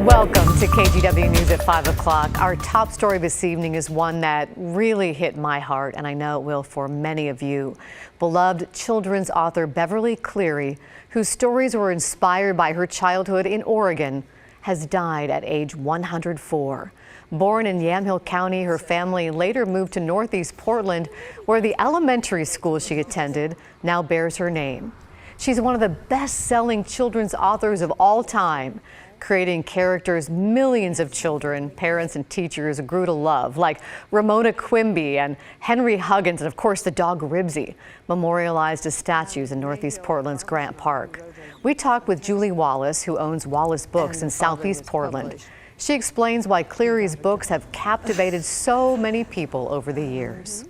Welcome to KGW News at 5 o'clock. Our top story this evening is one that really hit my heart, and I know it will for many of you. Beloved children's author Beverly Cleary, whose stories were inspired by her childhood in Oregon, has died at age 104. Born in Yamhill County, her family later moved to Northeast Portland, where the elementary school she attended now bears her name. She's one of the best-selling children's authors of all time, creating characters millions of children, parents, and teachers grew to love, like Ramona Quimby and Henry Huggins, and of course the dog Ribsy, memorialized as statues in Northeast Portland's Grant Park. We talked with Julie Wallace, who owns Wallace Books in Southeast Portland. She explains why Cleary's books have captivated so many people over the years.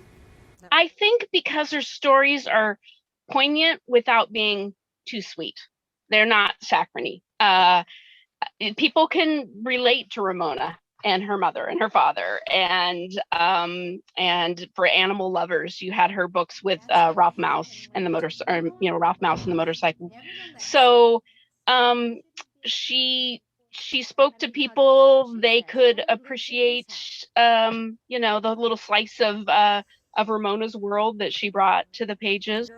I think because her stories are poignant without being too sweet. They're not saccharine. People can relate to Ramona and her mother and her father, and for animal lovers, you had her books with Ralph Mouse and the Ralph Mouse and the motorcycle. So she spoke to people. They could appreciate the little slice of Ramona's world that she brought to the pages.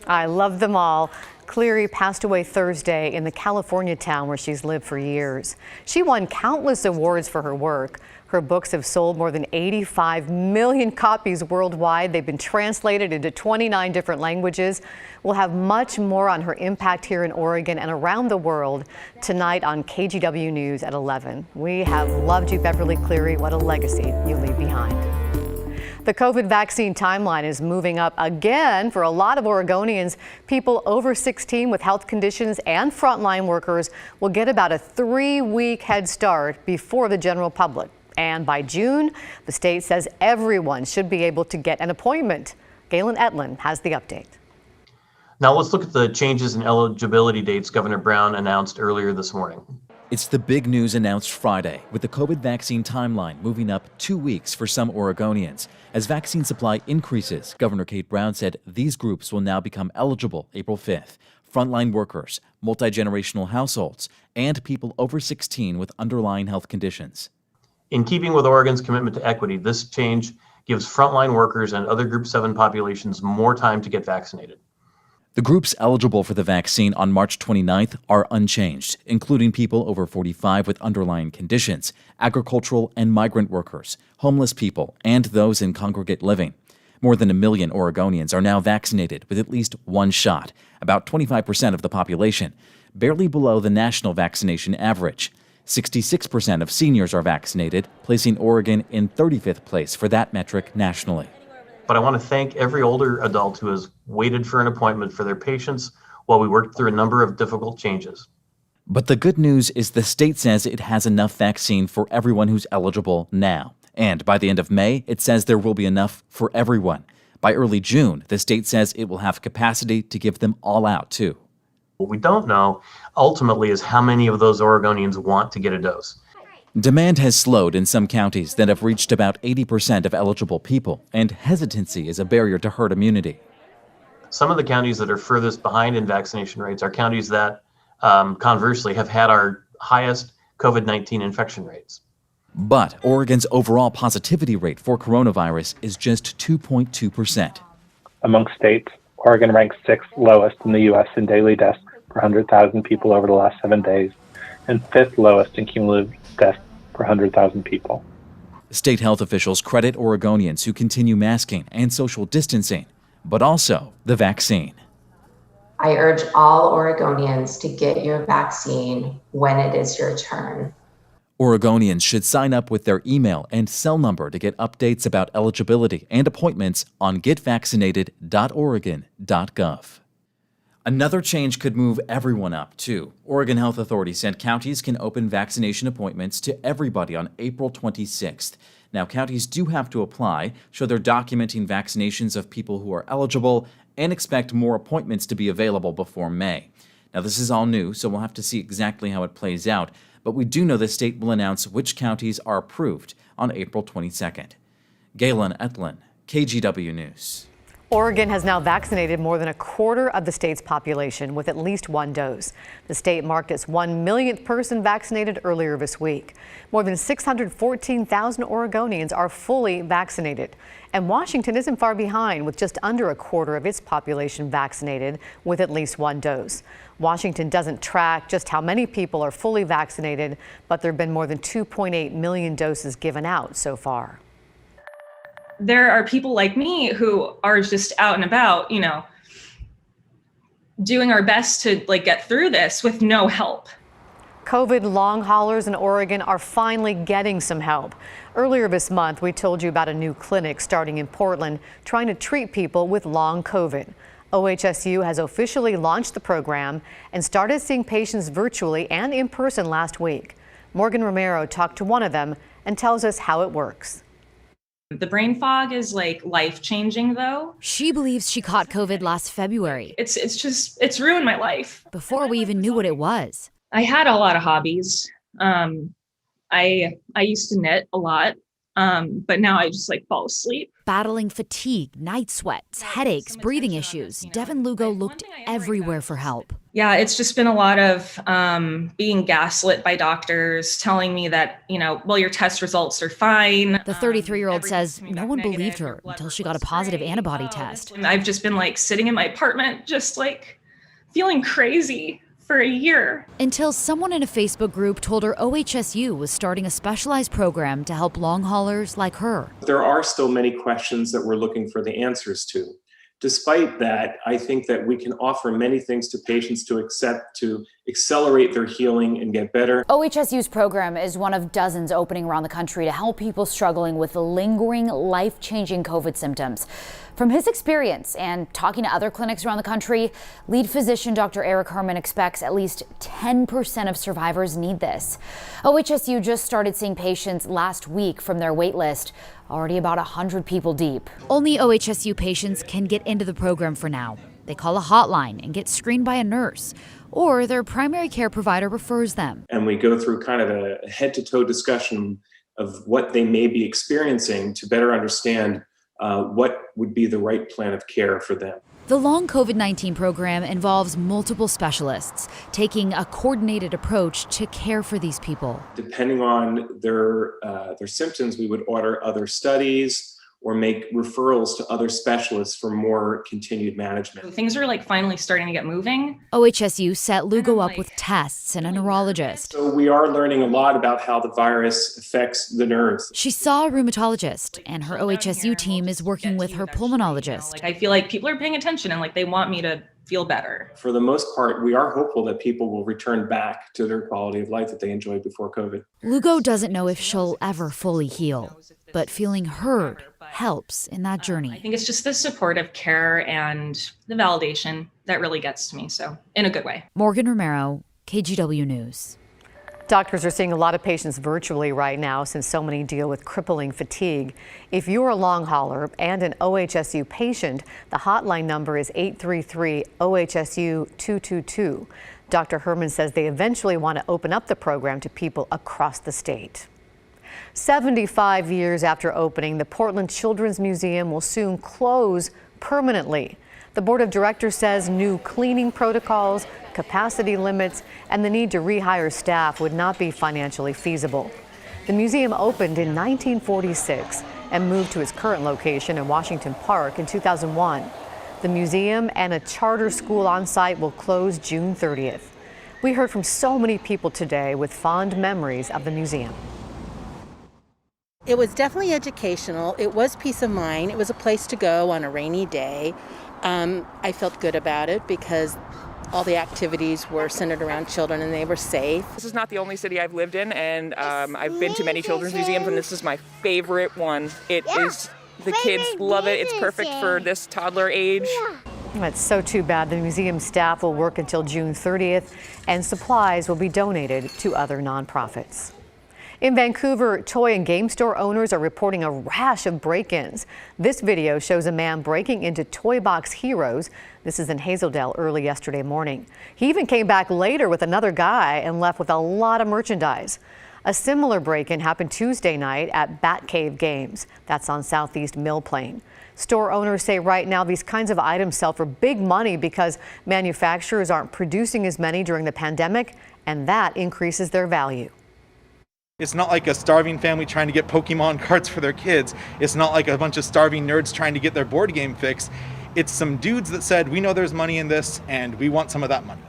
I love them all. Cleary passed away Thursday in the California town where she's lived for years. She won countless awards for her work. Her books have sold more than 85 million copies worldwide. They've been translated into 29 different languages. We'll have much more on her impact here in Oregon and around the world tonight on KGW News at 11. We have loved you, Beverly Cleary. What a legacy you leave behind. The COVID vaccine timeline is moving up again for a lot of Oregonians. People over 16 with health conditions and frontline workers will get about a 3-week head start before the general public. And by June, the state says everyone should be able to get an appointment. Galen Etlin has the update. Now let's look at the changes in eligibility dates Governor Brown announced earlier this morning. It's the big news announced Friday, with the COVID vaccine timeline moving up 2 weeks for some Oregonians. As vaccine supply increases, Governor Kate Brown said these groups will now become eligible April 5th. Frontline workers, multi-generational households, and people over 16 with underlying health conditions. In keeping with Oregon's commitment to equity, this change gives frontline workers and other Group 7 populations more time to get vaccinated. The groups eligible for the vaccine on March 29th are unchanged, including people over 45 with underlying conditions, agricultural and migrant workers, homeless people, and those in congregate living. More than 1 million Oregonians are now vaccinated with at least one shot, about 25% of the population, barely below the national vaccination average. 66% of seniors are vaccinated, placing Oregon in 35th place for that metric nationally. But I want to thank every older adult who has waited for an appointment for their patients while we worked through a number of difficult changes. But the good news is the state says it has enough vaccine for everyone who's eligible now. And by the end of May, it says there will be enough for everyone. By early June, the state says it will have capacity to give them all out, too. What we don't know, ultimately, is how many of those Oregonians want to get a dose. Demand has slowed in some counties that have reached about 80% of eligible people, and hesitancy is a barrier to herd immunity. Some of the counties that are furthest behind in vaccination rates are counties that, conversely, have had our highest COVID-19 infection rates. But Oregon's overall positivity rate for coronavirus is just 2.2%. Among states, Oregon ranks 6th lowest in the U.S. in daily deaths per 100,000 people over the last 7 days, and 5th lowest in cumulative deaths per 100,000 people. State health officials credit Oregonians who continue masking and social distancing, but also the vaccine. I urge all Oregonians to get your vaccine when it is your turn. Oregonians should sign up with their email and cell number to get updates about eligibility and appointments on getvaccinated.oregon.gov. Another change could move everyone up, too. Oregon Health Authority said counties can open vaccination appointments to everybody on April 26th. Now, counties do have to apply, show they're documenting vaccinations of people who are eligible, and expect more appointments to be available before May. Now, this is all new, so we'll have to see exactly how it plays out, but we do know the state will announce which counties are approved on April 22nd. Galen Etlin, KGW News. Oregon has now vaccinated more than a quarter of the state's population with at least one dose. The state marked its 1 millionth person vaccinated earlier this week. More than 614,000 Oregonians are fully vaccinated. And Washington isn't far behind, with just under a quarter of its population vaccinated with at least one dose. Washington doesn't track just how many people are fully vaccinated, but there have been more than 2.8 million doses given out so far. There are people like me who are just out and about, doing our best to get through this with no help. COVID long haulers in Oregon are finally getting some help. Earlier this month, we told you about a new clinic starting in Portland trying to treat people with long COVID. OHSU has officially launched the program and started seeing patients virtually and in person last week. Morgan Romero talked to one of them and tells us how it works. The brain fog is life-changing though. She believes she caught COVID last February. It's ruined my life. Before we even knew what it was. I had a lot of hobbies. I used to knit a lot, but now I just fall asleep. Battling fatigue, night sweats, headaches, breathing issues, Devin Lugo looked everywhere for help. Yeah, it's just been a lot of being gaslit by doctors, telling me that, your test results are fine. The 33-year-old says no one believed her until she got a positive antibody test. I've just been sitting in my apartment, just feeling crazy for a year. Until someone in a Facebook group told her OHSU was starting a specialized program to help long haulers like her. There are still many questions that we're looking for the answers to. Despite that, I think that we can offer many things to patients to accelerate their healing and get better. OHSU's program is one of dozens opening around the country to help people struggling with lingering, life-changing COVID symptoms. From his experience and talking to other clinics around the country, lead physician Dr. Eric Herman expects at least 10% of survivors need this. OHSU just started seeing patients last week from their wait list, already about 100 people deep. Only OHSU patients can get into the program for now. They call a hotline and get screened by a nurse, or their primary care provider refers them. And we go through kind of a head-to-toe discussion of what they may be experiencing to better understand what would be the right plan of care for them. The long COVID-19 program involves multiple specialists taking a coordinated approach to care for these people. Depending on their symptoms, we would order other studies or make referrals to other specialists for more continued management. Things are finally starting to get moving. OHSU set Lugo up with tests and a neurologist. So we are learning a lot about how the virus affects the nerves. She saw a rheumatologist, and her OHSU team is working with her pulmonologist. I feel like people are paying attention and they want me to feel better. For the most part, we are hopeful that people will return back to their quality of life that they enjoyed before COVID. Lugo doesn't know if she'll ever fully heal, but feeling heard helps in that journey. I think it's just the supportive care and the validation that really gets to me, so in a good way. Morgan Romero, KGW News. Doctors are seeing a lot of patients virtually right now since so many deal with crippling fatigue. If you're a long hauler and an OHSU patient, the hotline number is 833-OHSU-222. Dr. Herman says they eventually want to open up the program to people across the state. 75 years after opening, the Portland Children's Museum will soon close permanently. The board of directors says new cleaning protocols, capacity limits, and the need to rehire staff would not be financially feasible. The museum opened in 1946 and moved to its current location in Washington Park in 2001. The museum and a charter school on site will close June 30th. We heard from so many people today with fond memories of the museum. It was definitely educational. It was peace of mind. It was a place to go on a rainy day. I felt good about it because all the activities were centered around children and they were safe. This is not the only city I've lived in, and I've been to many children's museums, and this is my favorite one. It is, the kids love it. It's perfect for this toddler age. It's so too bad. The museum staff will work until June 30th, and supplies will be donated to other nonprofits. In Vancouver, toy and game store owners are reporting a rash of break-ins. This video shows a man breaking into Toy Box Heroes. This is in Hazeldale early yesterday morning. He even came back later with another guy and left with a lot of merchandise. A similar break-in happened Tuesday night at Batcave Games. That's on Southeast Mill Plain. Store owners say right now these kinds of items sell for big money because manufacturers aren't producing as many during the pandemic, and that increases their value. It's not like a starving family trying to get Pokemon cards for their kids. It's not like a bunch of starving nerds trying to get their board game fix. It's some dudes that said, we know there's money in this and we want some of that money.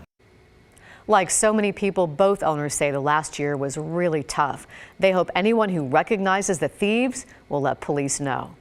Like so many people, both owners say the last year was really tough. They hope anyone who recognizes the thieves will let police know.